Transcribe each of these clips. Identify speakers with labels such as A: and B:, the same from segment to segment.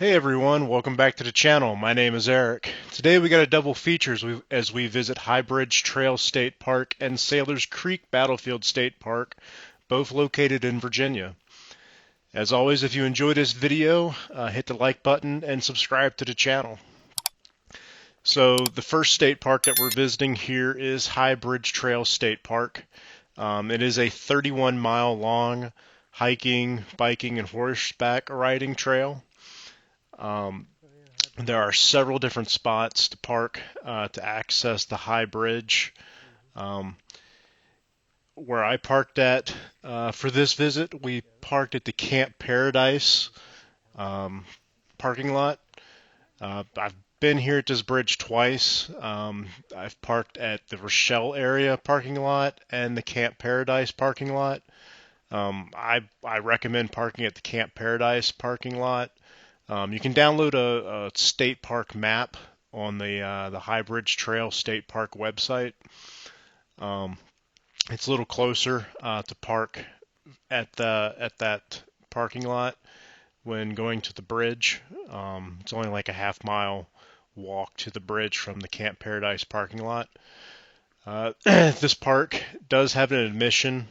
A: Hey everyone, welcome back to the channel. My name is Eric. Today we got a double features as we visit High Bridge Trail State Park and Sailors Creek Battlefield State Park, both located in Virginia. As always, if you enjoyed this video, hit the like button and subscribe to the channel. So the first state park that we're visiting here is High Bridge Trail State Park. It is a 31-mile long hiking, biking, and horseback riding trail. Um, There are several different spots to park to access the high bridge. Um, where I parked at for this visit, we parked at the Camp Paradise um, parking lot. I've been here at this bridge twice. I've parked at the Rochelle area parking lot and the Camp Paradise parking lot. I recommend parking at the Camp Paradise parking lot. You can download a state park map on the High Bridge Trail State Park website. Um, it's a little closer to park at that parking lot when going to the bridge. It's only like a half-mile walk to the bridge from the Camp Paradise parking lot. This park does have an admission.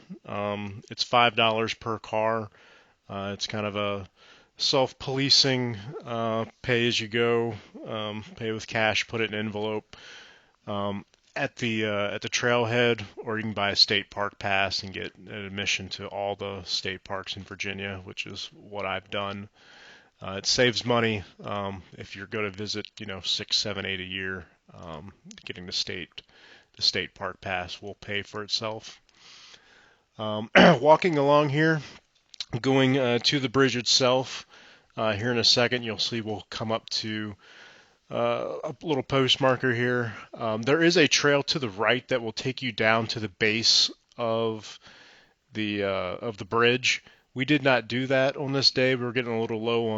A: It's $5 per car. It's kind of a self-policing, pay-as-you-go, pay with cash, put it in an envelope um, at the trailhead, or you can buy a state park pass and get an admission to all the state parks in Virginia, which is what I've done. It saves money if you're going to visit, 6, 7, 8 a year. Getting the state park pass will pay for itself. Walking along here, going to the bridge itself. Here in a second, you'll see we'll come up to a little post marker here. There is a trail to the right that will take you down to the base of the bridge. We did not do that on this day. We were getting a little low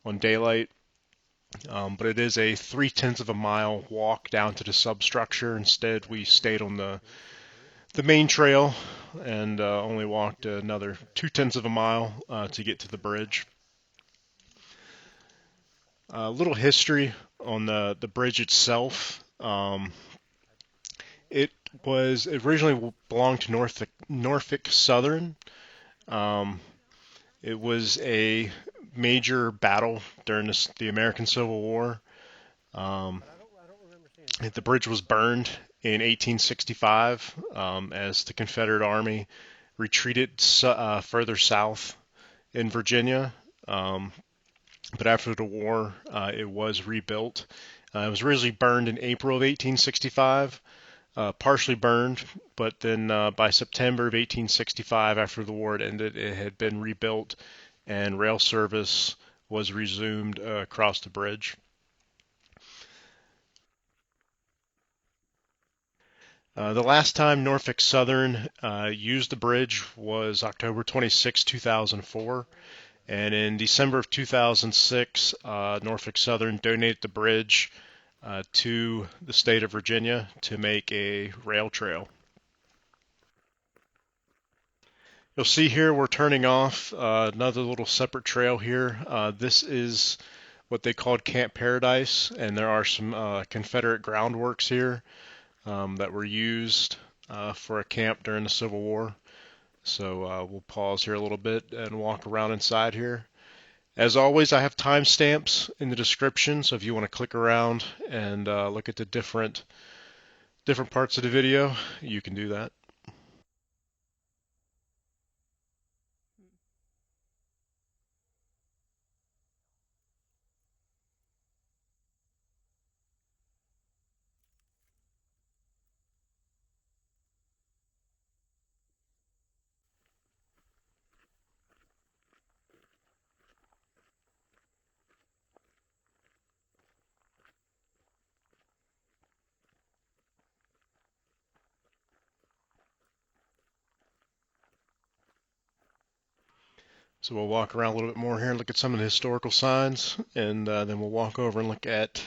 A: on daylight, but it is a 3/10 of a mile walk down to the substructure. Instead, we stayed on the main trail and only walked another 2/10 of a mile to get to the bridge. A little history on the bridge itself. It was originally belonged to Norfolk Southern. Um, it was a major battle during the American Civil War. Um, the bridge was burned in 1865 as the Confederate Army retreated further south in Virginia. But after the war, it was rebuilt. It was originally burned in April of 1865, partially burned, but then by September of 1865, after the war had ended, it had been rebuilt and rail service was resumed across the bridge. The last time Norfolk Southern used the bridge was October 26, 2004. And in December of 2006, Norfolk Southern donated the bridge to the state of Virginia to make a rail trail. You'll see here we're turning off another little separate trail here. This is what they called Camp Paradise, and there are some Confederate groundworks here that were used for a camp during the Civil War. So we'll pause here a little bit and walk around inside here. As always, I have timestamps in the description, so if you want to click around and look at the different parts of the video, you can do that. So we'll walk around a little bit more here and look at some of the historical signs, and then we'll walk over and look at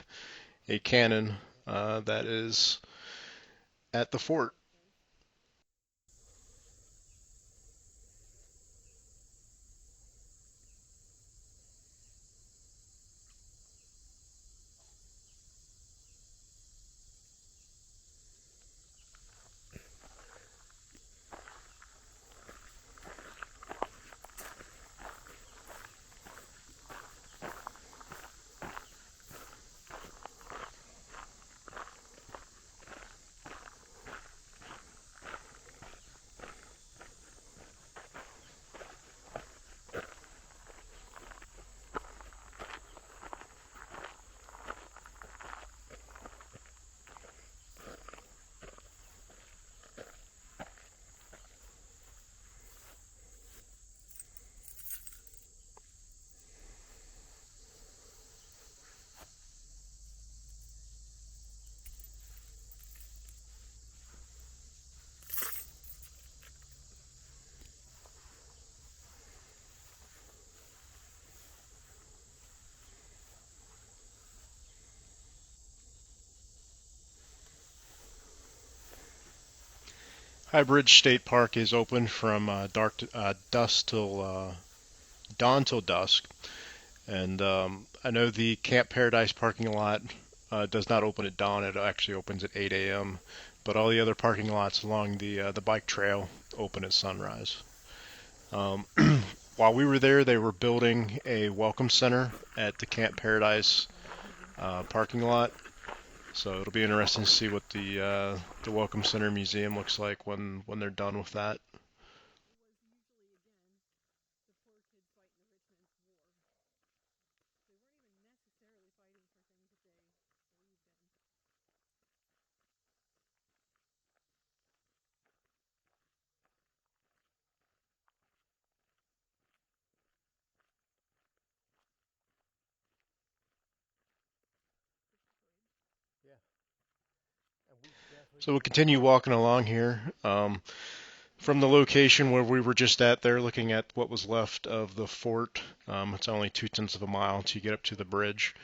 A: a cannon that is at the fort. High Bridge State Park is open from dusk till dawn till dusk, and I know the Camp Paradise parking lot does not open at dawn. It actually opens at 8 a.m. But all the other parking lots along the bike trail open at sunrise. Um, while we were there, they were building a welcome center at the Camp Paradise parking lot. So it'll be interesting to see what the Welcome Center Museum looks like when they're done with that. So we'll continue walking along here. From the location where we were just at there, looking at what was left of the fort, it's only 2/10 of a mile until you get up to the bridge.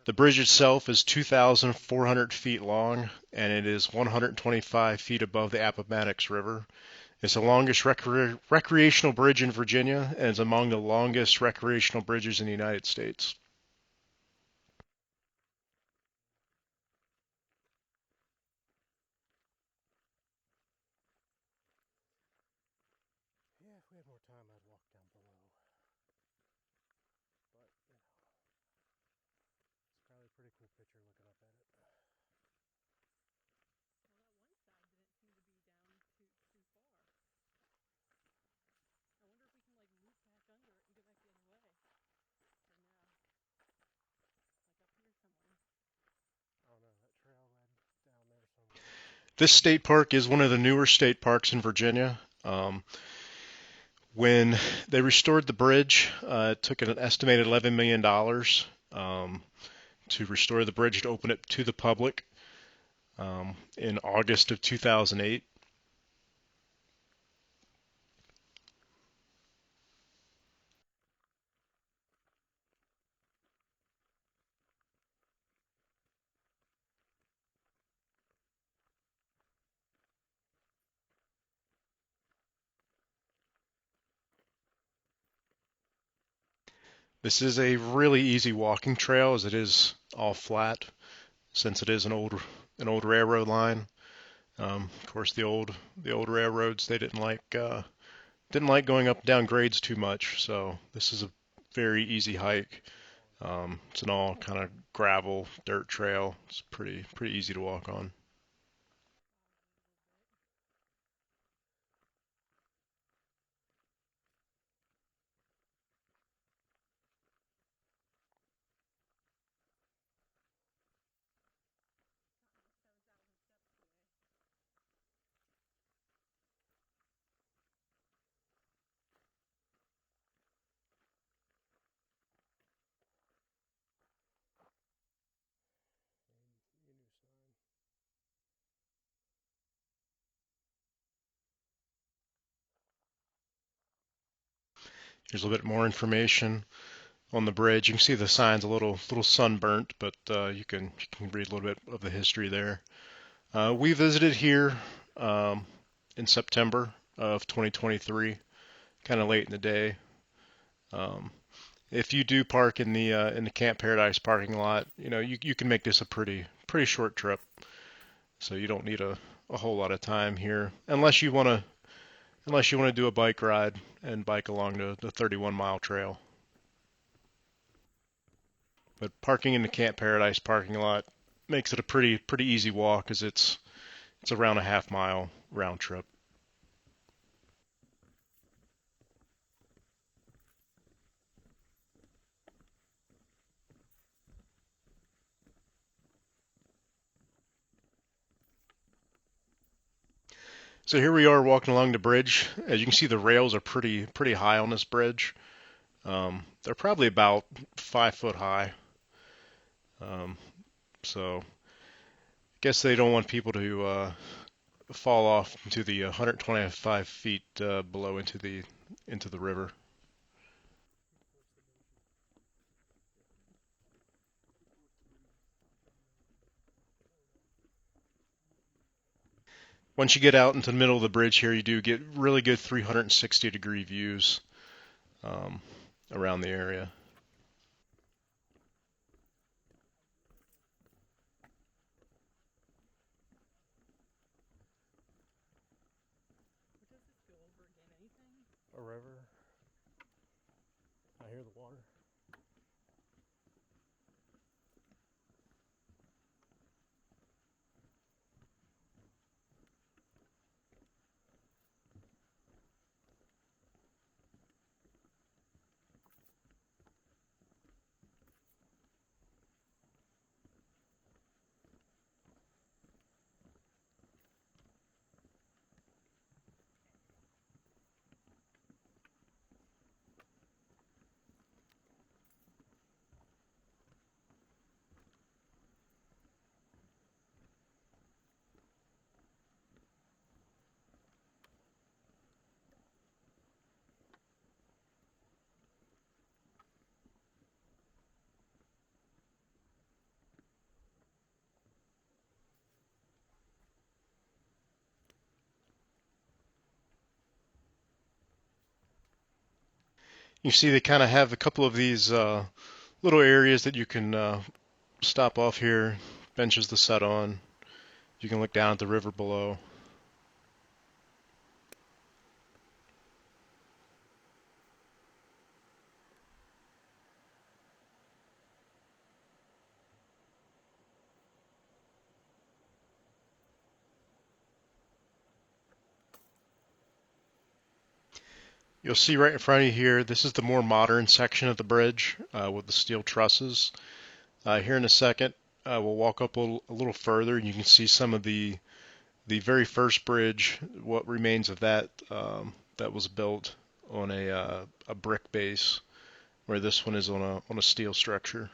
A: The bridge itself is 2,400 feet long, and it is 125 feet above the Appomattox River. It's the longest recreational bridge in Virginia, and is among the longest recreational bridges in the United States. Yeah, if we had more time, I'd walk down below. But, it's probably a pretty cool picture looking up at it. This state park is one of the newer state parks in Virginia. When they restored the bridge, it took an estimated $11 million to restore the bridge to open it to the public in August of 2008. This is a really easy walking trail as it is all flat since it is an old railroad line. Of course, the old railroads they didn't like going up and down grades too much, so this is a very easy hike. It's an all kind of gravel dirt trail. It's pretty easy to walk on. Here's a little bit more information on the bridge. You can see the sign's a little sunburnt, but you can read a little bit of the history there. We visited here um, in September of 2023, kind of late in the day. Um, if you do park in the Camp Paradise parking lot, you can make this a pretty short trip, so you don't need a whole lot of time here, unless you want to do a bike ride and bike along the 31-mile trail. But parking in the Camp Paradise parking lot makes it a pretty easy walk, as it's around a half mile round trip. So here we are walking along the bridge. As you can see, the rails are pretty high on this bridge. They're probably about 5 foot high. Um, so I guess they don't want people to fall off into the 125 feet below into the river. Once you get out into the middle of the bridge here, you do get really good 360-degree views um, around the area. A river. I hear the water. You see they kind of have a couple of these little areas that you can stop off here, benches to set on. You can look down at the river below. You'll see right in front of you here, this is the more modern section of the bridge with the steel trusses. Here in a second, we'll walk up a little further and you can see some of the very first bridge, what remains of that that was built on a brick base, where this one is on a steel structure.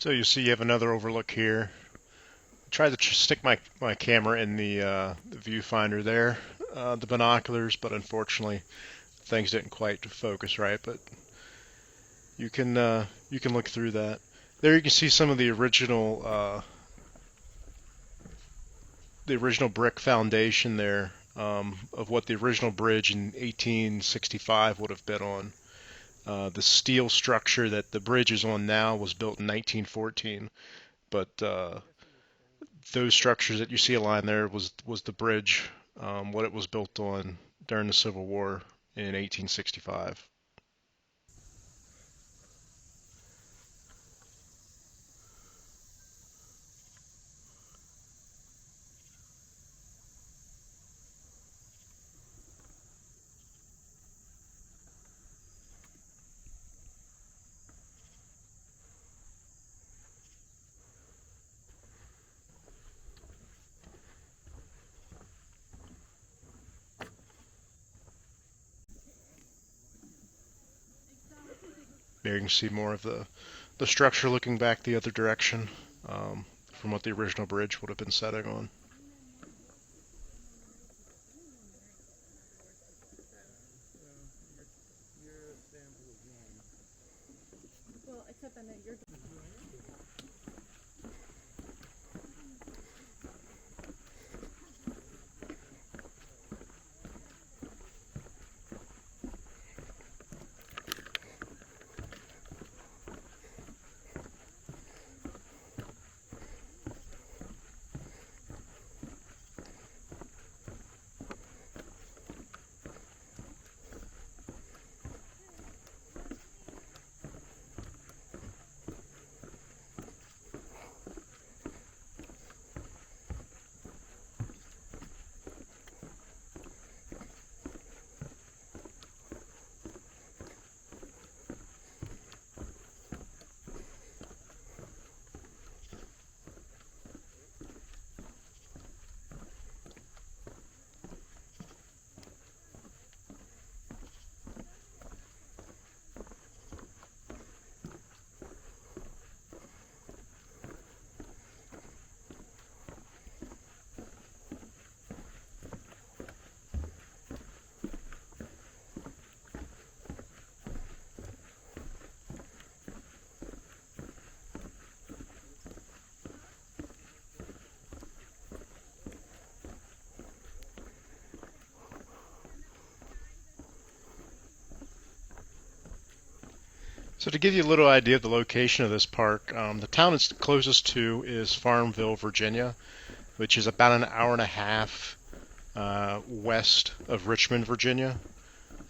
A: So you see you have another overlook here. I tried to stick my camera in the viewfinder there, the binoculars, but unfortunately things didn't quite focus right. But you can look through that. There you can see some of the original brick foundation there of what the original bridge in 1865 would have been on. The steel structure that the bridge is on now was built in 1914, but those structures that you see aligned there was the bridge, what it was built on during the Civil War in 1865. There you can see more of the structure looking back the other direction from what the original bridge would have been setting on. So to give you a little idea of the location of this park, the town it's closest to is Farmville, Virginia, which is about an hour and a half west of Richmond, Virginia.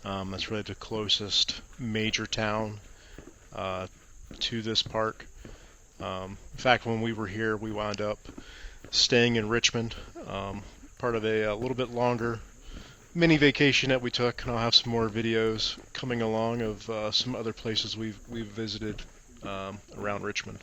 A: That's really the closest major town to this park. In fact, when we were here, we wound up staying in Richmond, part of a little bit longer mini vacation that we took, and I'll have some more videos coming along of some other places we've visited around Richmond.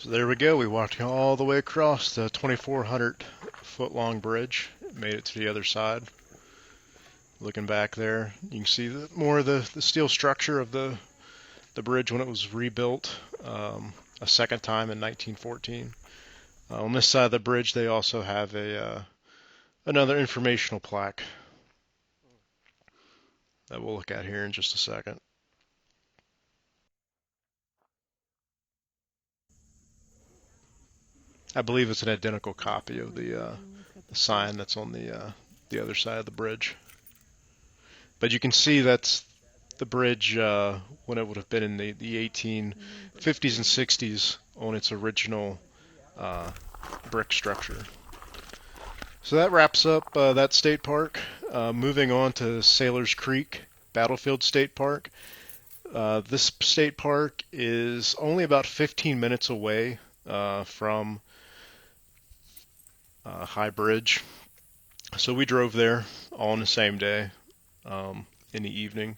A: So there we go. We walked all the way across the 2,400-foot long bridge. Made it to the other side. Looking back there, you can see more of the steel structure of the bridge when it was rebuilt a second time in 1914. On this side of the bridge, they also have another informational plaque that we'll look at here in just a second. I believe it's an identical copy of the sign that's on the other side of the bridge. But you can see that's the bridge when it would have been in the 1850s and 60s on its original brick structure. So that wraps up that state park. Moving on to Sailors Creek Battlefield State Park. This state park is only about 15 minutes away from High Bridge. So we drove there all on the same day in the evening.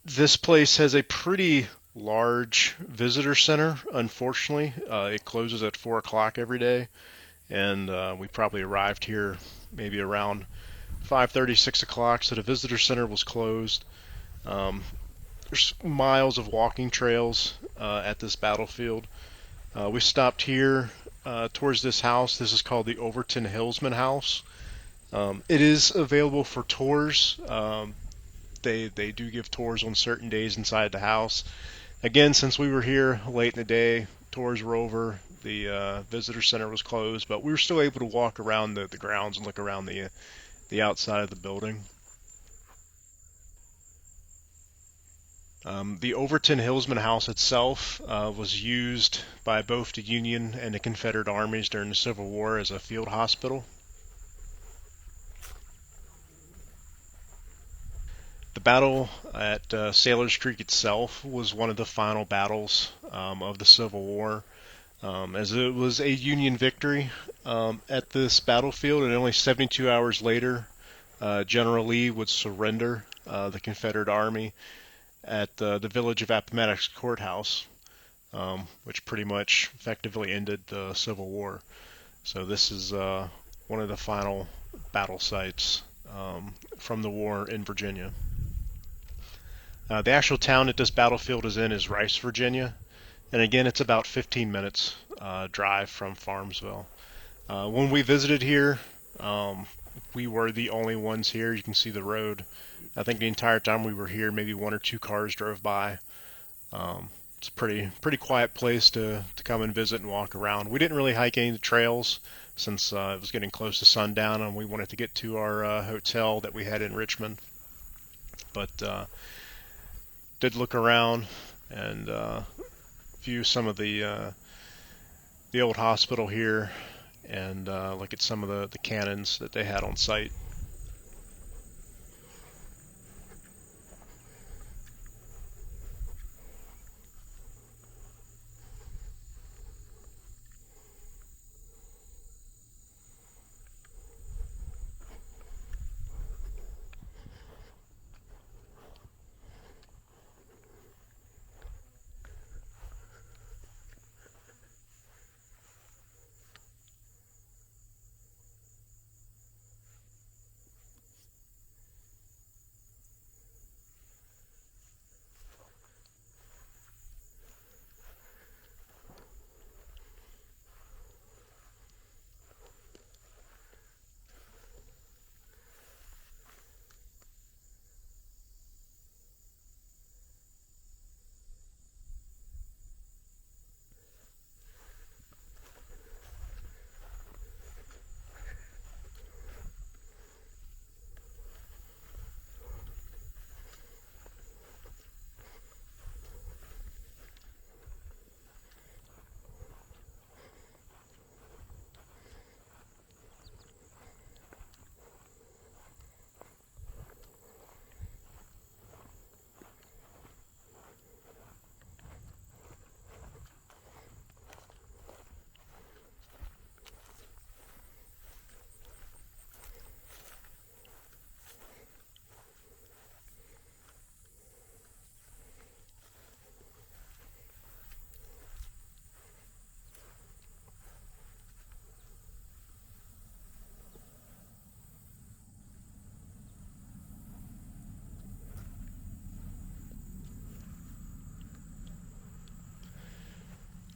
A: This place has a pretty large visitor center. Unfortunately, it closes at 4 o'clock every day, and we probably arrived here maybe around 5:30, 6 o'clock, so the visitor center was closed. There's miles of walking trails at this battlefield. We stopped here towards this house. This is called the Overton-Hilsman House. It is available for tours. They do give tours on certain days inside the house. Again, since we were here late in the day, tours were over. The visitor center was closed, but we were still able to walk around the grounds and look around the outside of the building. The Overton-Hilsman House itself was used by both the Union and the Confederate armies during the Civil War as a field hospital. The battle at Sailors Creek itself was one of the final battles of the Civil War, as it was a Union victory at this battlefield, and only 72 hours later, General Lee would surrender the Confederate Army at the village of Appomattox courthouse, which pretty much effectively ended the Civil War. So this is one of the final battle sites from the war in Virginia. The actual town that this battlefield is in is Rice, Virginia, and again it's about 15 minutes drive from Farmsville. When we visited here, we were the only ones here. You can see the road. I think the entire time we were here, maybe 1 or 2 cars drove by. It's a pretty quiet place to come and visit and walk around. We didn't really hike any of the trails since it was getting close to sundown and we wanted to get to our hotel that we had in Richmond. But did look around and view some of the old hospital here and look at some of the cannons that they had on site.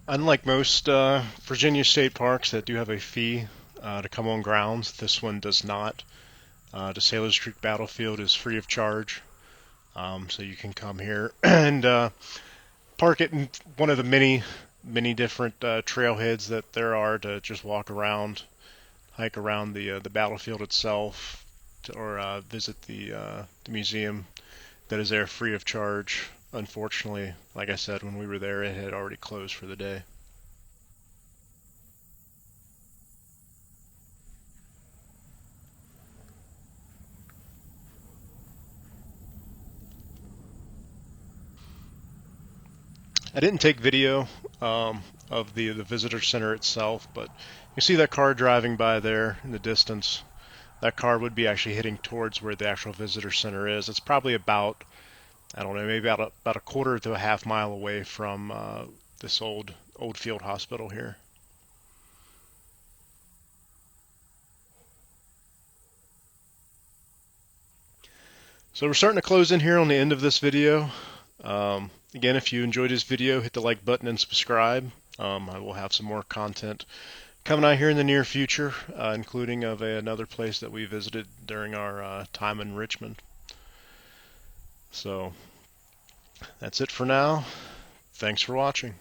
A: Unlike most Virginia state parks that do have a fee to come on grounds, this one does not. The Sailors Creek Battlefield is free of charge, so you can come here and park it in one of the many different trailheads that there are to just walk around, hike around the battlefield itself, or visit the museum that is there free of charge. Unfortunately, like I said, when we were there, it had already closed for the day. I didn't take video of the visitor center itself, but you see that car driving by there in the distance. That car would be actually heading towards where the actual visitor center is. It's probably about, I don't know, maybe about a quarter to a half mile away from this old field hospital here. So we're starting to close in here on the end of this video. Again, if you enjoyed this video, hit the like button and subscribe. I will have some more content coming out here in the near future, including of another place that we visited during our time in Richmond. So that's it for now. Thanks for watching.